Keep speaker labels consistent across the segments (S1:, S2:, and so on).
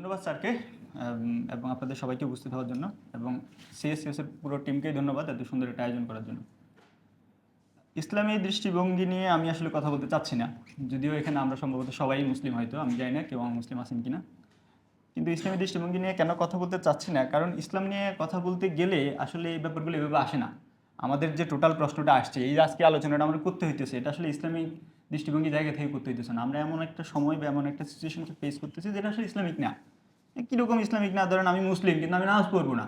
S1: ধন্যবাদ স্যারকে এবং আপনাদের সবাইকে উপস্থিত হওয়ার জন্য এবং সিএসসিএস এর পুরো টিমকেই ধন্যবাদ এত সুন্দর একটা আয়োজন করার জন্য। ইসলামী দৃষ্টিভঙ্গি নিয়ে আমি আসলে কথা বলতে চাচ্ছি না, যদিও এখানে আমরা সম্ভবত সবাই মুসলিম, হয়তো আমি জানি না কেউ মুসলিম আছেন কিনা। কিন্তু ইসলামী দৃষ্টিভঙ্গি নিয়ে কেন কথা বলতে চাচ্ছি না, কারণ ইসলাম নিয়ে কথা বলতে গেলে আসলে এই ব্যাপারগুলো এভাবে আসে না। আমাদের যে টোটাল প্রশ্নটা আসছে, এই যে আজকে আলোচনাটা আমরা করতে হইতেছে, এটা আসলে ইসলামিক দৃষ্টিভঙ্গি জায়গা থেকে করতে হইতেছে না। আমরা এমন একটা সময় বা এমন একটা সিচুয়েশনকে ফেস করতেছি যেটা আসলে ইসলামিক না। কীরকম ইসলামিক না, ধরেন আমি মুসলিম কিন্তু আমি নামাজ পড়বো না,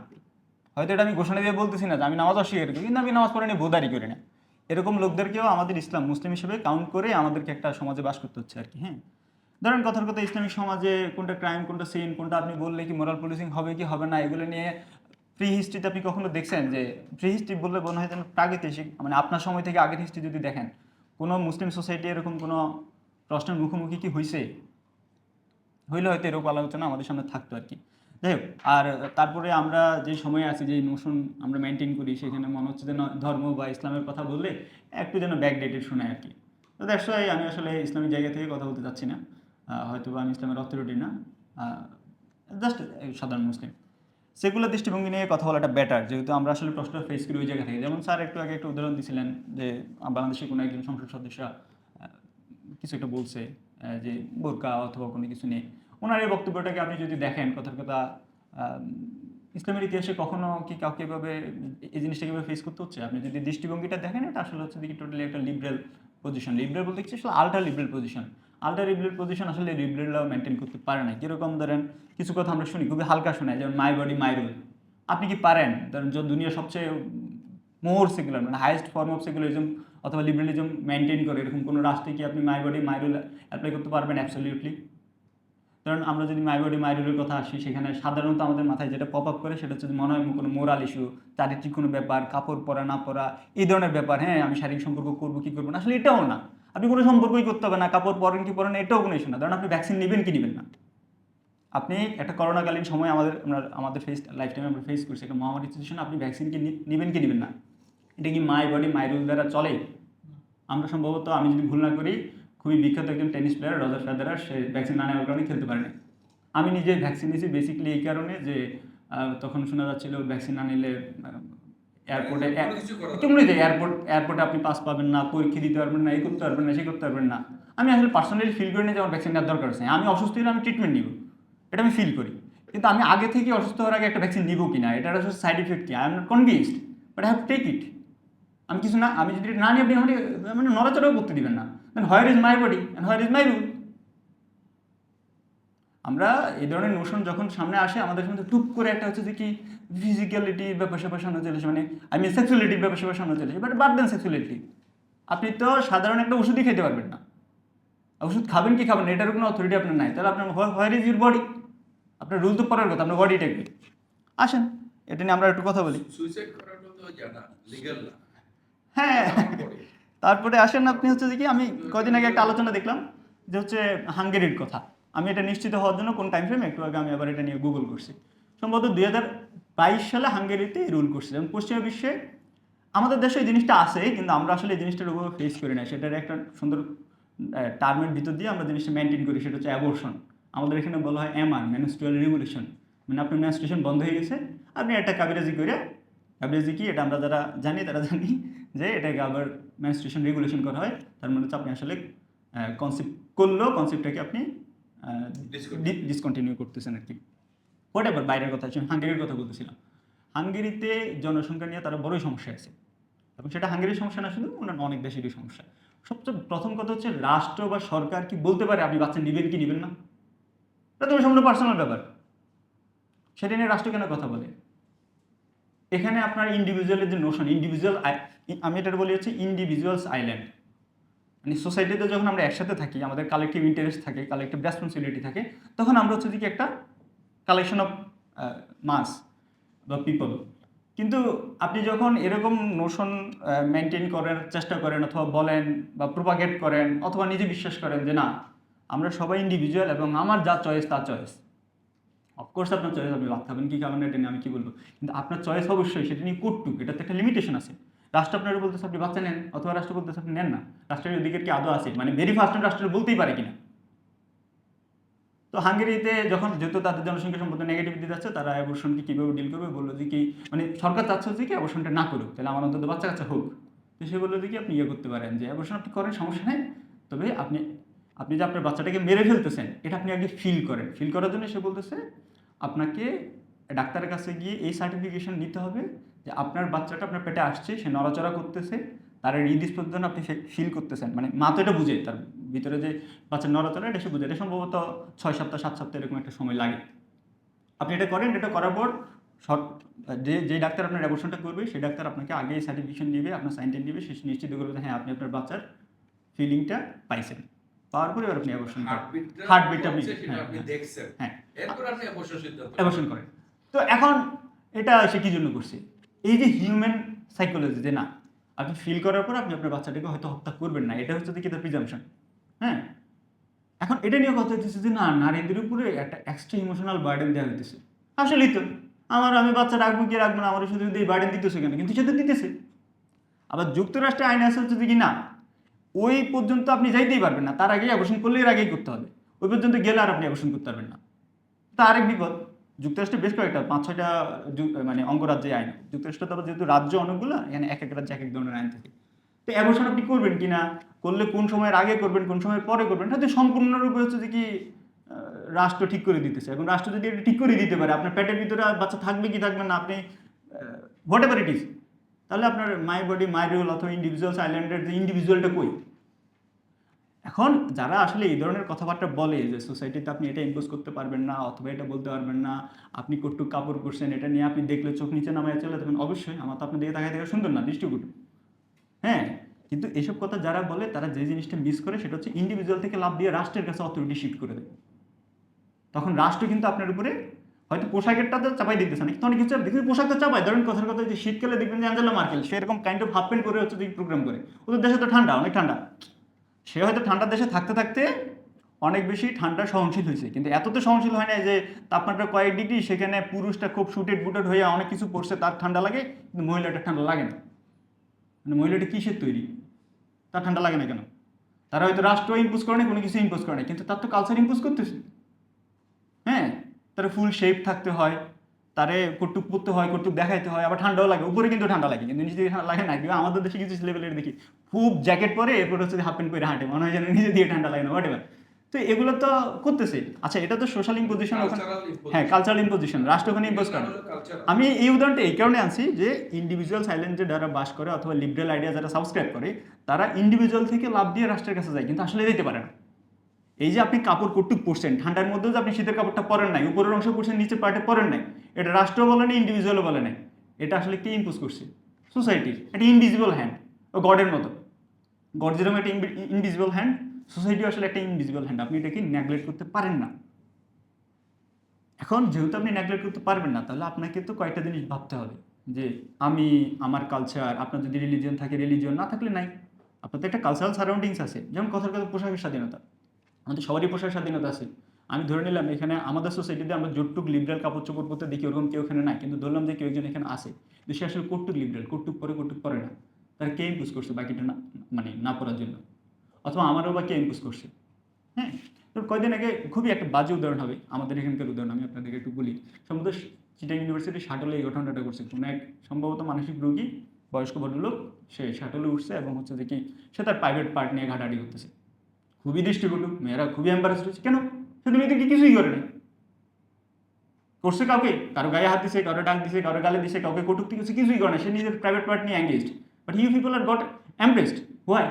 S1: হয়তো এটা আমি ঘোষণা দিয়ে বলতেছি না যে আমি নামাজ অস্বীকার করি, কিন্তু আমি নামাজ পড়ে নিয়ে বোদারি করি না। এরকম লোকদেরকেও আমাদের ইসলাম মুসলিম হিসেবে কাউন্ট করে আমাদেরকে একটা সমাজে বাস করতে হচ্ছে আর কি। হ্যাঁ, ধরেন কথার কথা ইসলামিক সমাজে কোনটা ক্রাইম, কোনটা সিন, কোনটা আপনি বললে কি মোরাল পুলিশিং হবে কি হবে না, এগুলো নিয়ে প্রি হিস্ট্রিতে আপনি কখনো দেখছেন? যে প্রি হিস্ট্রি বললে মনে হয় যেন প্রাগৈতিহাসিক, মানে আপনার সময় থেকে আগের হিস্ট্রি যদি দেখেন, কোনো মুসলিম সোসাইটি এরকম কোনো প্রশ্নের মুখোমুখি কি হয়েছে? হইলে হয়তো এরকম আলোচনা আমাদের সামনে থাকতো আর কি। যাই হোক, আর তারপরে আমরা যে সময়ে আছি, যে নোশন আমরা মেনটেন করি, সেখানে মনে হচ্ছে যে ধর্ম বা ইসলামের কথা বললে একটু যেন ব্যাকডেটেড শোনায় আর কি। তো দ্যাটস ওয়াই আমি আসলে ইসলামিক জায়গা থেকে কথা বলতে চাচ্ছি না। হয়তো বা আমি ইসলামের অথরিটি না, জাস্ট সাধারণ মুসলিম। সেকুলার দৃষ্টিভঙ্গি নিয়ে কথা বলাটা বেটার, যেহেতু আমরা আসলে প্রশ্ন ফেস করি ওই জায়গা থেকে। যেমন স্যার একটু আগে একটা উদাহরণ দিয়েছিলেন যে বাংলাদেশের কোনো একজন সংসদ সদস্য কিছু একটা বলছে, যে বোরকা অথবা কোনো কিছু নিয়ে। ওনার এই বক্তব্যটাকে আপনি যদি দেখেন, কথার কথা ইসলামের ইতিহাসে কখনো কি কাউকে এভাবে এই জিনিসটাকে এভাবে ফেস করতে হচ্ছে? আপনি যদি দৃষ্টিভঙ্গিটা দেখেন, এটা আসলে হচ্ছে দেখি টোটালি একটা লিবারেল পজিশন। লিবারেল বলতে কিছু আসলে ultra liberal position. Ultra liberal position আসলে লিবারেলরাও মেনটেন করতে পারে না। কীরকম ধরেন, কিছু কথা আমরা শুনি খুবই হালকা শোনায়, যেমন মাই বডি মাই রুল। আপনি কি পারেন ধরেন যে দুনিয়ার সবচেয়ে মোর সেকুলার, মানে হাইয়েস্ট ফর্ম অফ সেকুলারিজম অথবা লিবারেলিজম মেনটেন করে এরকম কোনো রাষ্ট্রে কি আপনি my body my rule apply করতে পারবেন? অ্যাবসলিউটলি। কারণ আমরা যদি মাই বডি মাই রুলের কথা আসি, সেখানে সাধারণত আমাদের মাথায় যেটা পপ আপ করে সেটা হচ্ছে মনে হয় কোনো মোরাল ইস্যু, চারিত্রিক কোনো ব্যাপার, কাপড় পরা না পরা, এই ধরনের ব্যাপার। হ্যাঁ, আমি শারীরিক সম্পর্ক করবো কি করবো না, আসলে এটাও না। আপনি কোনো সম্পর্কই করতে হবে না, কাপড় পরেন কি পরেন এটাও কোনো ইস্যু না। কারণ আপনি ভ্যাকসিন নেবেন কি নেবেন না। আপনি একটা করোনাকালীন সময় আমাদের লাইফ টাইমে আমরা ফেস করছি একটা মহামারী সিচুয়েশন, আপনি ভ্যাকসিন কি নেবেন কি নেবেন না, এটা কি মাই বডি মাই রুল দ্বারা চলে? আমরা সম্ভবত, আমি যদি ভুল না করি, খুবই বিখ্যাত একজন টেনিস প্লেয়ার রজার ফেদেরার, সে ভ্যাকসিন না নেওয়ার কারণে খেলতে পারেনি। আমি নিজে ভ্যাকসিন নিয়েছি বেসিক্যালি এই কারণে যে তখন শোনা যাচ্ছিল ভ্যাকসিন না নিলে এয়ারপোর্টে এয়ারপোর্টে আপনি পাস পাবেন না, পরীক্ষা দিতে পারবেন না, এই করতে পারবেন না, সে করতে পারবেন না। আমি আসলে পার্সোনালি ফিল করি না যে আমার ভ্যাকসিন নেওয়ার দরকার আছে। আমি অসুস্থ হলে আমি ট্রিটমেন্ট নিব, এটা আমি ফিল করি। কিন্তু আমি আগে থেকে অসুস্থ হওয়ার আগে একটা ভ্যাকসিন নিব কি না, এটার আসলে সাইড ইফেক্ট কি, I am not convinced, but I have to take it. আমি কিছু না, আমি যদি না নিই, আপনি আমাকে মানে নড়াচড়াও করতে দিবেন না। Then where is my body and where is my rule? আমরা এই ধরনের নোশন যখন সামনে আসে, আমাদের মধ্যে টুপ করে একটা হচ্ছে যে কি ফিজিক্যালিটির ব্যাপার স্যাপার সামনে চলে আসে, মানে আমি সেক্সুয়ালিটির ব্যাপার স্যাপার সামনে চলে আসে। বাট বাদ দেন সেক্সুয়ালিটি, আপনি তো সাধারণ একটা ওষুধই খেতে পারবেন না। ওষুধ খাবেন কি খাবেন না এটার কোনো অথরিটি আপনার নাই। তাহলে আপনার হোয়ার ইজ ইউর বডি? আপনার রুল তো পরের কথা, আপনার বডিটাকে আসেন এটা নিয়ে আমরা একটু কথা বলি।
S2: সুইসাইড করাটা তো জানা লিগ্যাল না।
S1: হ্যাঁ, তারপরে আসেন আপনি হচ্ছে যে কি, আমি কয়দিন আগে একটা আলোচনা দেখলাম যে হচ্ছে হাঙ্গেরির কথা। আমি এটা নিশ্চিত হওয়ার জন্য কোন টাইম ফ্রেম একটু আগে আমি আবার এটা নিয়ে গুগল করছি। সম্ভবত 2022 সালে হাঙ্গেরিতে রুল করছে। যেমন পশ্চিমা বিশ্বে, আমাদের দেশে এই জিনিসটা আছে, কিন্তু আমরা আসলে এই জিনিসটার উপর ফেস করি না। সেটার একটা সুন্দর টার্মের ভিতর দিয়ে আমরা জিনিসটা মেনটেন করি, সেটা হচ্ছে অ্যাবর্শন। আমাদের এখানে বলা হয় এমআর, মেনস্ট্রুয়াল রেগুলেশন, মানে আপনার মেনস্ট্রুয়েশন বন্ধ হয়ে গেছে, আপনি একটা কাবিরাজি করে, কাবিরাজি কি এটা আমরা যারা জানি তারা জানি যে এটাকে আবার মেনস্ট্রুয়েশন রেগুলেশন করা হয়। তার মানে হচ্ছে আপনি আসলে কনসেপ্ট করলেও কনসেপ্টটাকে আপনি ডিসকন্টিনিউ করতেছেন আর কি। হোয়াট এভার, বাইরের কথা, হাঙ্গেরির কথা বলতেছিলাম। হাঙ্গেরিতে জনসংখ্যা নিয়ে তারা বড়ই সমস্যা আছে, এবং সেটা হাঙ্গেরির সমস্যা না, শুধু ওনার অনেক দেশেরই সমস্যা। সবচেয়ে প্রথম কথা হচ্ছে, রাষ্ট্র বা সরকার কি বলতে পারে আপনি বাচ্চা নেবেন কি নেবেন না? এটা তো সম্পূর্ণ পার্সোনাল ব্যাপার, সেটা নিয়ে রাষ্ট্র কেন কথা বলে? এখানে আপনার ইন্ডিভিজুয়ালের যে নোশন, আমি এটা বলি হচ্ছে ইন্ডিভিজুয়ালস আইল্যান্ড। মানে সোসাইটিতে যখন আমরা একসাথে থাকি, আমাদের কালেকটিভ ইন্টারেস্ট থাকে, কালেকটিভ রেসপন্সিবিলিটি থাকে, তখন আমরা হচ্ছে কি একটা কালেকশন অফ মাস বা পিপল। কিন্তু আপনি যখন এরকম নোশন মেনটেন করার চেষ্টা করেন, অথবা বলেন বা প্রোপাগেট করেন, অথবা নিজে বিশ্বাস করেন যে না আমরা সবাই ইন্ডিভিজুয়াল এবং আমার যা চয়েস তা চয়েস, অফকোর্স আপনার চয়েস, আপনি ভাত খাবেন কি খাবেন এটা নিয়ে আমি কি বলবো, কিন্তু আপনার চয়েস অবশ্যই সেটা নিয়ে কটুক, এটাতে একটা লিমিটেশন আছে। রাষ্ট্র আপনার বলতেছে আপনি বাচ্চা নেন, অথবা রাষ্ট্র বলতেছে আপনি নেন না, রাষ্ট্রের অধিকার কি আদৌ আছে? মানে ভেরি ফার্স্ট রাষ্ট্র বলতেই পারে কিনা? তো হাঙ্গেরিতে যখন যেহেতু তাদের জনসংখ্যা সম্পর্কে নেগেটিভিটি যাচ্ছে, তারা অ্যাবর্শনকে কীভাবে ডিল করবে বললো যে কি, মানে সরকার চাচ্ছে যে কি অ্যাবর্শনটা না করুক, তাহলে আমার অন্তত বাচ্চা কাচ্চা হোক। তো সে বললো যে কি আপনি ইয়ে করতে পারেন, যে অ্যাবর্শন আপনি করেন, সমস্যা নেই, তবে আপনি আপনি যে আপনার বাচ্চাটাকে মেরে ফেলতেছেন এটা আপনি আগে ফিল করেন। ফিল করার জন্য সে বলতেছে আপনাকে ডাক্তারের কাছে গিয়ে এই সার্টিফিকেশন নিতে হবে যে আপনার বাচ্চাটা আপনার পেটে আসছে, সে নড়াচড়া করতেছে, তার হৃদস্পন্দন আপনি ফিল করতেছেন, মানে মা তো এটা বুঝে, তার ভিতরে যে বাচ্চার নড়াচড়া এটা সে বুঝে। এটা সম্ভবত 6 সপ্তাহ 7 সপ্তাহ এরকম একটা সময় লাগে। আপনি এটা করেন, এটা করার পর যে ডাক্তার আপনার অ্যাবর্শনটা করবে সেই ডাক্তার আপনাকে আগে সার্টিফিকেশন নেবে, আপনার সাইনটা নেবে, সে নিশ্চিত করবে যে হ্যাঁ আপনি আপনার বাচ্চার ফিলিংটা পাইছেন। পাওয়ার পরে আপনি অ্যাবর্শন করেন, হার্টবিটটা আপনি
S2: আপনি দেখছেন,
S1: হ্যাঁ
S2: এরপর আপনি অবশ্যই সিদ্ধান্ত
S1: অ্যাবর্শন করেন। তো এখন এটা সে কী জন্য করছে, এই যে হিউম্যান সাইকোলজি, যে না আপনি ফিল করার পর আপনি আপনার বাচ্চাটাকে হয়তো হত্যা করবেন না, এটা হচ্ছে কি তার প্রিজাম্পশন। হ্যাঁ, এখন এটা নিয়ে কথা হচ্ছে যে না, নারীদের উপরে একটা এক্সট্রা ইমোশনাল বার্ডেন দেওয়া হইতেছে। আসলেই তো, আমি বাচ্চা রাখবো কি রাখবো না, আমার শুধু এই বার্ডেন দিতেছে কেন, কিন্তু সে তো দিতেছে। আবার যুক্তরাষ্ট্রের আইন আছে হচ্ছে যে কি না, ওই পর্যন্ত আপনি যাইতেই পারবেন না, তার আগেই অবসান করলে এর আগেই করতে হবে, ওই পর্যন্ত গেলে আর আপনি অবসান করতে পারবেন না। তা আরেক বিপদ, যুক্তরাষ্ট্রে বেশ কয়েকটা 5-6টা মানে অঙ্গরাজ্যে আইন। যুক্তরাষ্ট্র তো যেহেতু রাজ্য অনেকগুলো, এখানে এক এক রাজ্যে এক এক ধরনের আইন থাকে। তো অ্যাবর্শন আপনি করবেন কি না, করলে কোন সময়ের আগে করবেন, কোন সময়ের পরে করবেন, এটা তো সম্পূর্ণরূপে হচ্ছে যে কি রাষ্ট্র ঠিক করে দিতেছে। এখন রাষ্ট্র যদি এটা ঠিক করে দিতে পারে, আপনার পেটের ভিতরে বাচ্চা থাকবে কি থাকবে না, আপনি হোয়াট এভার ইট ইজ, তাহলে আপনার মাই বডি মাই রুল অথবা ইন্ডিভিজুয়ালস আইল্যান্ডের যে ইন্ডিভিজুয়ালটা কই। এখন যারা আসলে এই ধরনের কথাবার্তা বলে যে সোসাইটিতে আপনি এটা ইম্পোজ করতে পারবেন না অথবা এটা বলতে পারবেন না, আপনি কটুক কাপড় পরছেন, এটা নিয়ে আপনি দেখলে চোখ নিচে নামায় চলে যাবেন, অবশ্যই আমার তো আপনি দিকে তাকায় দেখা সুন্দর না, দৃষ্টিকটু। হ্যাঁ, কিন্তু এসব কথা যারা বলে তারা যে জিনিসটা মিস করে সেটা হচ্ছে ইন্ডিভিজুয়াল থেকে লাভ দিয়ে রাষ্ট্রের কাছে অথরিটি শিফট করে দেয়। তখন রাষ্ট্র কিন্তু আপনার উপরে হয়তো পোশাকেরটা তো চাপাই দিতেছে না, কিন্তু অনেক কিছু দেখবেন পোশাকটা চাপায়। ধরেন কথার কথা যে শীতকালে দেখবেন যে অ্যাঞ্জেলা মার্কেল সে এরকম কাইন্ড অফ হাফ প্যান্ট পরে হচ্ছে যে প্রোগ্রাম করে, ওদের দেশে তো ঠান্ডা, অনেক ঠান্ডা, সে হয়তো ঠান্ডার দেশে থাকতে থাকতে অনেক বেশি ঠান্ডা সহনশীল হয়েছে, কিন্তু এত তো সহনশীল হয় না যে তাপমাত্রা কয়েক ডিগ্রি, সেখানে পুরুষটা খুব শুটেড বুটেড হয়ে অনেক কিছু পড়ছে, তার ঠান্ডা লাগে, কিন্তু মহিলাটার ঠান্ডা লাগে না। মানে মহিলাটা কিসের তৈরি, তার ঠান্ডা লাগে না কেন? তারা হয়তো রাষ্ট্র ইম্পোজ করে না, কোনো কিছু ইম্পোজ করে না, কিন্তু তার তো কালচার ইম্পোজ করতেছে। হ্যাঁ, তারা ফুল শেপ থাকতে হয়, তারে কটুক পরতে হয়, কটুক দেখাইতে হয়, আবার ঠান্ডাও লাগে, উপরে কিন্তু ঠান্ডা লাগে, কিন্তু নিচে ঠান্ডা লাগে না। কিন্তু আমাদের দেশে কিছু লেভেলের দেখি খুব জ্যাকেট পরে এরপর হচ্ছে হাফ প্যান্ট পরে হাঁটে, মনে হয় যেন নিজে দিয়ে ঠান্ডা লাগে না, হোয়াট এভার। তো এগুলো তো করতেছে। আচ্ছা, এটা তো সোশ্যাল ইম্পোজিশন, হ্যাঁ কালচারাল ইম্পোজিশন, রাষ্ট্র ওখানে ইম্পোজ করে। আমি এই উদাহরণটা এই কারণে আনছি যে ইন্ডিভিজুয়াল সাইলেন্সে যারা বাস করে অথবা লিবারেল আইডিয়া যারা সাবস্ক্রাইব করে, তারা ইন্ডিভিজুয়াল থেকে লাভ দিয়ে রাষ্ট্রের কাছে যায়, কিন্তু আসলে দিতে পারে না। এই যে আপনি কাপড় কটুক পরছেন, ঠান্ডার মধ্যেও যে আপনি শীতের কাপড়টা পরেন নাই, উপরের অংশ পরছেন, নিচের পার্টে পরেন নাই, এটা রাষ্ট্র বলে না, ইন্ডিভিজুয়ালও বলে নাই, এটা আসলে কে ইম্পোজ করছে? সোসাইটির একটা ইনভিজিবল হ্যান্ড, ও গডের মতো। গড যেরকম একটা ইনভিজিবল হ্যান্ড, সোসাইটি আসলে একটা ইনভিজিবল হ্যান্ড, আপনি এটাকে নেগলেক্ট করতে পারেন না। এখন যেহেতু আপনি নেগলেক্ট করতে পারবেন না, তাহলে আপনাকে তো কয়েকটা জিনিস ভাবতে হবে যে আমি আমার কালচার, আপনার যদি রিলিজিয়ন থাকে, রিলিজিয়ন না থাকলে নাই, আপনার তো একটা কালচারাল সারাউন্ডিংস আছে। যেমন কথার কথা পোশাকের স্বাধীনতা, আমাদের সবারই পোশাক স্বাধীনতা আছে। আমি ধরে নিলাম এখানে আমাদের সোসাইটিতে আমরা যতটুক লিবারেল কাপড় চোপড় পরতে দেখি ওরকম কেউ এখানে নাই, কিন্তু ধরলাম যে কেউ একজন এখানে আসে, কিন্তু সে আসলে কটুক লিবারেল, কটুক পরে না, তার কে ইম্পোজ করছে বাকিটা না, মানে না পড়ার জন্য, অথবা আমারও বা কে ইম্পোজ করছে? হ্যাঁ, তো কয়েকদিন আগে খুবই একটা বাজে উদাহরণ হবে আমাদের এখানকার উদাহরণ, আমি আপনাদেরকে একটু বলি। সম্ভবত চিটাং ইউনিভার্সিটি শাটলে এই ঘটনাটা করছে। কোনো এক সম্ভবত মানসিক রোগী বয়স্ক ভদ্রলোক, সে শাটলে উঠছে এবং হচ্ছে যে কি সে তার প্রাইভেট পার্ট নিয়ে ঘাটাঘাটি করতেছে। খুবই দৃষ্টিকটু, মেয়েরা খুবই এম্বারেস হচ্ছে। কেন? শুধু মেয়েদেরকে কিছুই করে নাই, করছে কাউকে, কারো গায়ে হাত দিছে, কারো ডাক দিছে, কারো গালে দিছে, কাউকে কটুক্তি করছে, কিছুই করে না, সে নিজের প্রাইভেট পার্ট নিয়ে engaged. But you people are got embarrassed, why?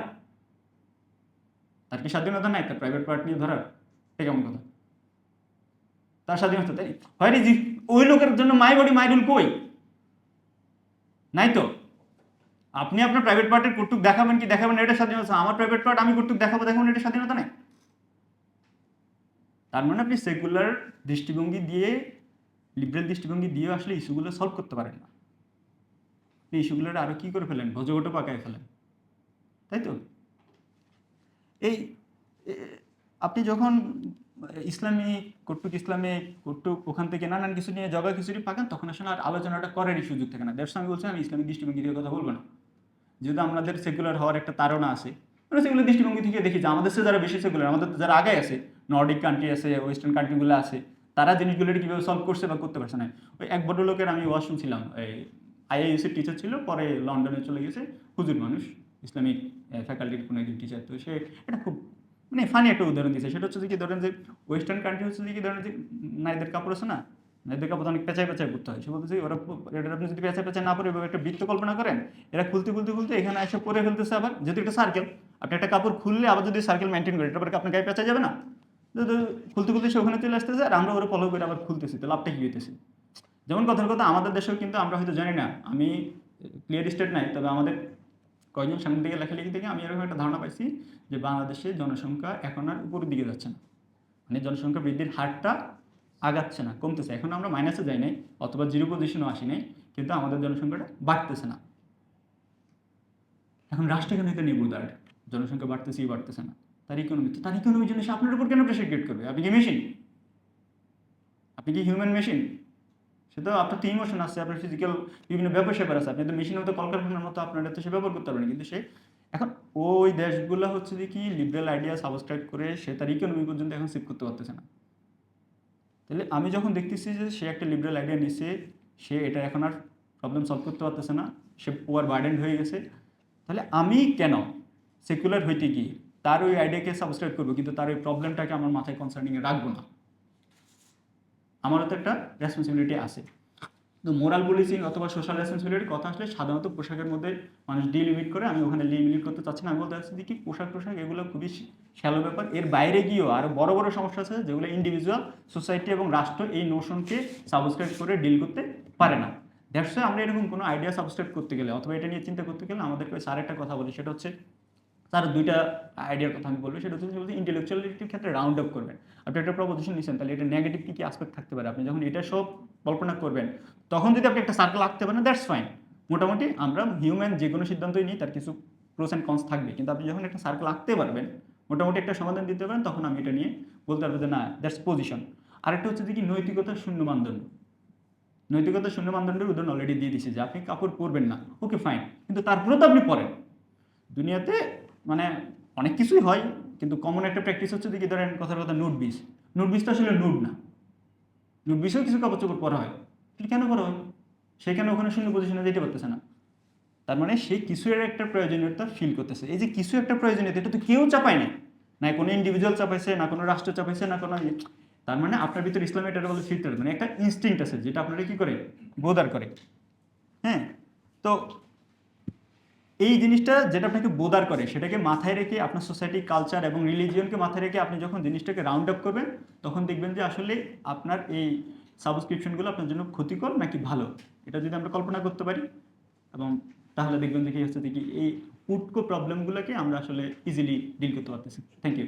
S1: তার কি স্বাধীনতা নাই তার প্রাইভেট পার্ট নিয়ে ধরার? এটা কেমন কথা? তার স্বাধীনতা, তাই হয় জি। ওই লোকের জন্য মাই বডি মাই রুল কই? নাই তো। আপনি আপনার প্রাইভেট পার্টের কটুক দেখাবেন কি দেখাবেন এটা স্বাধীনতা, আমার প্রাইভেট পার্ট আমি কটুক দেখাবেন এটা স্বাধীনতা নেই। তার মানে আপনি সেকুলার দৃষ্টিভঙ্গি দিয়ে, লিবারেল দৃষ্টিভঙ্গি দিয়ে আসলে ইস্যুগুলো সলভ করতে পারেন না। এই ইস্যুগুলোর আরও কী করে ফেলেন, ভজগটো পাকায় ফেলেন, তাই তো? এই আপনি যখন ইসলামিক কটুক ওখান থেকে নানান কিছু নিয়ে জগা খিচুড়ি পাকান, তখন আসলে আর আলোচনাটা করারই সুযোগ থাকে না। দেড়শো আমি বলছি আমি ইসলামিক দৃষ্টিভঙ্গি দিয়ে কথা বলবো না, যেহেতু আমাদের সেকুলার হওয়ার একটা তাড়না আছে। আমরা সেগুলো দৃষ্টিভঙ্গি থেকে দেখি যে আমাদের সে যারা বেশি সেকুলার, আমাদের যারা আগে আছে, নর্ডিক কান্ট্রি আছে, ওয়েস্টার্ন কান্ট্রিগুলো আছে, তারা জিনিসগুলো কীভাবে সলভ করছে বা করতে পারছে না। ওই এক ভদ্রলোকের আমি ওয়াজ শুনছিলাম, এই আইআইএসির টিচার ছিল, পরে লন্ডনে চলে গেছে, হুজুর মানুষ, ইসলামিক ফ্যাকাল্টির কোনো একজন টিচার। তো সে এটা খুব মানে ফানি একটা উদাহরণ দিয়েছে। সেটা হচ্ছে যে কি, ধরেন যে ওয়েস্টার্ন কান্ট্রি হচ্ছে যে কি, ধরেন যে নারীদের কাপড় আছে না, নারীদের কাপড় অনেক পেঁচায় পেঁচায় করতে হয়। সে বলতেছে ওরা এটা আপনি যদি পেঁচায় পেঁচায় না পরে এভাবে একটা বৃত্ত কল্পনা করেন, এরা খুলতে খুলতে খুলতে এখানে এসে পরে ফেলতেছে। আবার যেহেতু একটা সার্কেল, আপনি একটা কাপড় খুললে আবার যদি সার্কেল মেনটেন করে, এটা পরে আপনার গায়ে পেঁচা যাবে না? তো খুলতে খুলতে সে ওখানে চলে আসতেছে, আর আমরা ওরা ফলো করে আবার খুলতেছি। তো লাভটা কি হইতেছে? যেমন কথার কথা, আমাদের দেশেও কিন্তু আমরা হয়তো জানি না, আমি ক্লিয়ার স্টেট নাই, তবে আমাদের কয়েকজন সাংবাদিকের লেখালেখি থেকে আমি এরকম একটা ধারণা পাইছি যে বাংলাদেশে জনসংখ্যা এখন আর উপরের দিকে যাচ্ছে না, মানে জনসংখ্যা বৃদ্ধির হারটা আগাচ্ছে না, কমতেছে। এখন আমরা মাইনাসে যাই নাই, অথবা জিরো পজিশনও আসি নাই, কিন্তু আমাদের জনসংখ্যাটা বাড়তেছে না। এখন রাষ্ট্র কেন এটা নির্ভর, জনসংখ্যা বাড়তেছেই বাড়তেছে না, তার ইকোনমির জন্য সে আপনার উপর কেন প্রেশার ক্রিয়েট করবে? আপনি কি মেশিন? আপনি কি হিউম্যান মেশিন? সে তো আপনার তো ইমোশন আছে, আপনার ফিজিক্যাল বিভিন্ন ব্যাপার স্যাপার আছে। আপনি তো মেশিনের মতো, কলকারখানার মতো আপনার তো সে ব্যবহার করতে পারবেন। কিন্তু সে এখন ওই দেশগুলো হচ্ছে যে কি লিবারেল আইডিয়া সাবস্ক্রাইব করে সে তার ইকোনমি পর্যন্ত এখন সেভ করতে পারতেছে না। তাহলে আমি যখন দেখতেছি যে সে একটা লিবারেল আইডিয়া নিছে, সে এটা এখন আর প্রবলেম সলভ করতে পারতেছে না, সে ওভার বার্ডেন্ড হয়ে গেছে, তাহলে আমি কেন সেকুলার হইতে গিয়ে তার ওই আইডিয়াকে সাবস্ক্রাইব করবো, কিন্তু তার ওই প্রবলেমটাকে আমার মাথায় কনসার্নিংয়ে রাখবো না? আমারও তো একটা রেসপন্সিবিলিটি আছে। তো মোরাল পুলিশিং অথবা সোশ্যাল রেসপন্সিবিলিটির কথা আসলে সাধারণত পোশাকের মধ্যে মানুষ ডিলিমিট করে। আমি ওখানে লিমিট করতে চাচ্ছি না। আমি বলতে চাচ্ছি কি, পোশাক এগুলো খুবই শ্যালো ব্যাপার। এর বাইরে গিয়েও আরও বড় বড় সমস্যা আছে, যেগুলো ইন্ডিভিজুয়াল, সোসাইটি এবং রাষ্ট্র এই নোশনকে সাবস্ক্রাইব করে ডিল করতে পারে না। দ্যাটস আমরা এরকম কোনো আইডিয়া সাবস্ক্রাইব করতে গেলে অথবা এটা নিয়ে চিন্তা করতে গেলে আমাদেরকে স্যার একটা কথা বলি, সেটা হচ্ছে তার দুইটা আইডিয়ার কথা আমি বলবো। সেটা হচ্ছে ইন্টেলেকচুয়ালিটির ক্ষেত্রে রাউন্ড আপ করবেন। আপনি একটা প্রপোজিশন নিচ্ছেন, তাহলে এটা নেগেটিভ কী কী আসপেক্ট থাকতে পারে, আপনি যখন এটা সব কল্পনা করবেন, তখন যদি আপনি একটা সার্কেল আঁকতে পারেন, দ্যাটস ফাইন। মোটামুটি আমরা হিউম্যান যে কোনো সিদ্ধান্তই নিই, তার কিছু প্রোস অ্যান্ড কনস থাকবে, কিন্তু আপনি যখন একটা সার্কেল আঁকতে পারবেন, মোটামুটি একটা সমাধান দিতে পারেন, তখন আমি এটা নিয়ে বলতে পারবো যে না, দ্যাটস পজিশন। আরেকটা হচ্ছে যে কি, নৈতিকতার শূন্য মানদণ্ড। নৈতিকতার শূন্য মানদণ্ডের উদাহরণ অলরেডি দিয়ে দিচ্ছে যে আপনি কাপড় পরবেন না, ওকে ফাইন, কিন্তু তারপরেও তো আপনি পরেন। দুনিয়াতে মানে অনেক কিছুই হয়, কিন্তু কমন একটা প্র্যাকটিস হচ্ছে দেখি, ধরেন কথার কথা নুড বিচ। নুড বিচ তো আসলে নুড না, নুড বিচেও কিছু কাপড় চোপড় পরা হয়, কিন্তু কেন পরা হয়? সেখানে ওখানে শূন্য পজিশনে যেতে পারতেছে না। তার মানে সেই কিছু একটা প্রয়োজনীয়তা ফিল করতেছে। এই যে কিছু একটা প্রয়োজনীয়তা, এটা তো কেউ চাপায় না, না কোনো ইন্ডিভিজুয়াল চাপাইছে, না কোনো রাষ্ট্র চাপাইছে, না কোনো তার মানে আপনার ভিতরে ইসলামে এটা বলে ফিল্টার, মানে একটা ইনস্টিংক্ট আছে যেটা আপনারা কি করে বোধার করে। হ্যাঁ, তো এই জিনিসটা যেটা আপনাকে বোদার করে, সেটাকে মাথায় রেখে আপনার সোসাইটি, কালচার এবং রিলিজিয়নকে মাথায় রেখে আপনি যখন জিনিসটাকে রাউন্ড আপ করবেন, তখন দেখবেন যে আসলে আপনার এই সাবস্ক্রিপশনগুলো আপনার জন্য ক্ষতিকর নাকি ভালো, এটা যদি আমরা কল্পনা করতে পারি, এবং তাহলে দেখবেন যে কি হচ্ছে, দেখি এই উটকো প্রবলেমগুলোকে আমরা আসলে ইজিলি ডিল করতে পারতেছি। Thank you.